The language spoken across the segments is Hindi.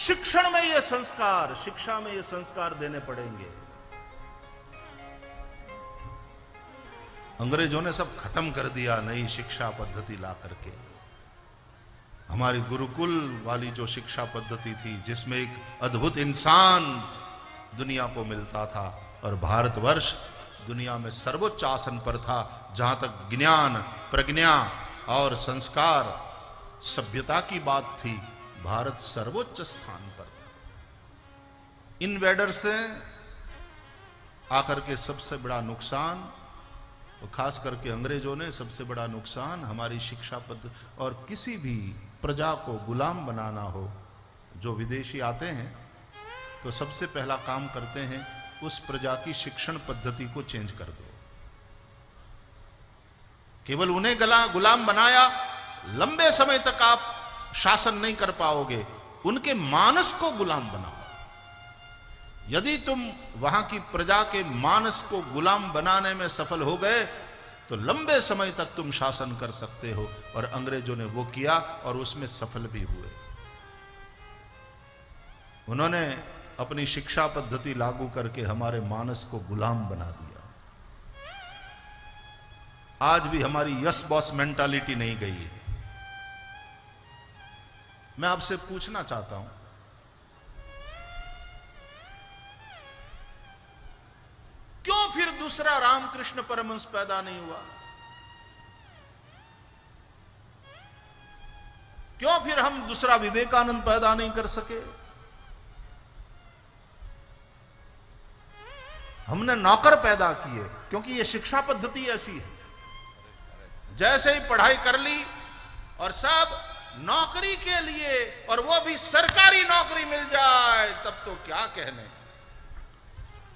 शिक्षण में ये संस्कार, शिक्षा में ये संस्कार देने पड़ेंगे। अंग्रेजों ने सब खत्म कर दिया नई शिक्षा पद्धति ला करके। हमारी गुरुकुल वाली जो शिक्षा पद्धति थी, जिसमें एक अद्भुत इंसान दुनिया को मिलता था, और भारतवर्ष दुनिया में सर्वोच्च आसन पर था। जहां तक ज्ञान, प्रज्ञा और संस्कार, सभ्यता की बात थी, भारत सर्वोच्च स्थान पर था। इन्वेडर से आकर के सबसे बड़ा नुकसान, और खास करके अंग्रेजों ने सबसे बड़ा नुकसान हमारी शिक्षा पद्धति, और किसी भी प्रजा को गुलाम बनाना हो, जो विदेशी आते हैं तो सबसे पहला काम करते हैं उस प्रजा की शिक्षण पद्धति को चेंज कर दो। केवल उन्हें गुलाम बनाया, लंबे समय तक आप शासन नहीं कर पाओगे। उनके मानस को गुलाम बनाओ। यदि तुम वहां की प्रजा के मानस को गुलाम बनाने में सफल हो गए तो लंबे समय तक तुम शासन कर सकते हो। और अंग्रेजों ने वो किया और उसमें सफल भी हुए। उन्होंने अपनी शिक्षा पद्धति लागू करके हमारे मानस को गुलाम बना दिया। आज भी हमारी यस बॉस मेंटालिटी नहीं गई है। मैं आपसे पूछना चाहता हूं, क्यों फिर दूसरा रामकृष्ण परमहंस पैदा नहीं हुआ? क्यों फिर हम दूसरा विवेकानंद पैदा नहीं कर सके? हमने नौकर पैदा किए क्योंकि यह शिक्षा पद्धति ऐसी है। जैसे ही पढ़ाई कर ली और सब नौकरी के लिए, और वो भी सरकारी नौकरी मिल जाए, तब तो क्या कहने,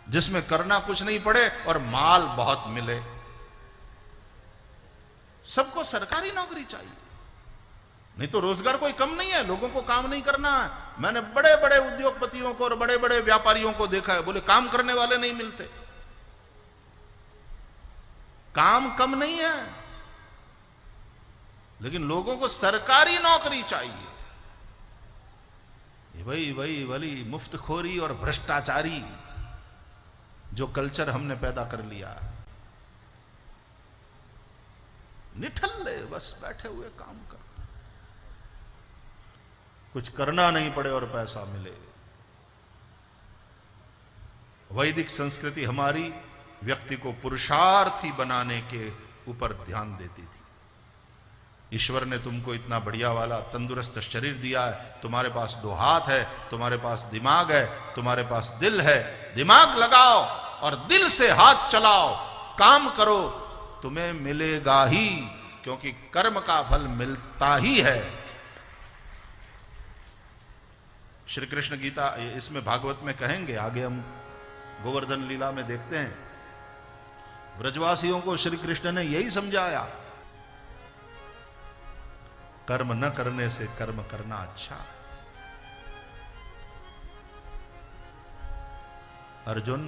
जिसमें करना कुछ नहीं पड़े और माल बहुत मिले। सबको सरकारी नौकरी चाहिए, नहीं तो रोजगार कोई कम नहीं है। लोगों को काम नहीं करना है। मैंने बड़े बड़े उद्योगपतियों को और बड़े बड़े व्यापारियों को देखा है, बोले काम करने वाले नहीं मिलते। काम कम नहीं है, लेकिन लोगों को सरकारी नौकरी चाहिए। वही मुफ्तखोरी और भ्रष्टाचारी जो कल्चर हमने पैदा कर लिया। निठल्ले बस बैठे हुए काम कर, कुछ करना नहीं पड़े और पैसा मिले। वैदिक संस्कृति हमारी व्यक्ति को पुरुषार्थी बनाने के ऊपर ध्यान देती थी। ईश्वर ने तुमको इतना बढ़िया वाला तंदुरुस्त शरीर दिया है, तुम्हारे पास 2 हाथ है, तुम्हारे पास दिमाग है, तुम्हारे पास दिल है। दिमाग लगाओ और दिल से हाथ चलाओ, काम करो, तुम्हें मिलेगा ही, क्योंकि कर्म का फल मिलता ही है। श्री कृष्ण गीता इसमें भागवत में कहेंगे, आगे हम गोवर्धन लीला में देखते हैं। ब्रजवासियों को श्री कृष्ण ने यही समझाया, कर्म न करने से कर्म करना अच्छा। अर्जुन,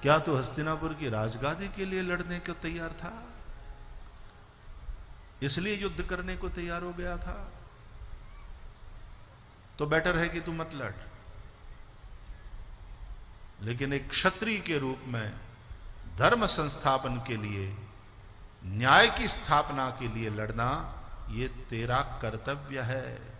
क्या तू हस्तिनापुर की राजगादी के लिए लड़ने को तैयार था? इसलिए युद्ध करने को तैयार हो गया था? तो बेटर है कि तू मत लड़। लेकिन एक क्षत्रिय के रूप में धर्म संस्थापन के लिए, न्याय की स्थापना के लिए लड़ना, ये तेरा कर्तव्य है।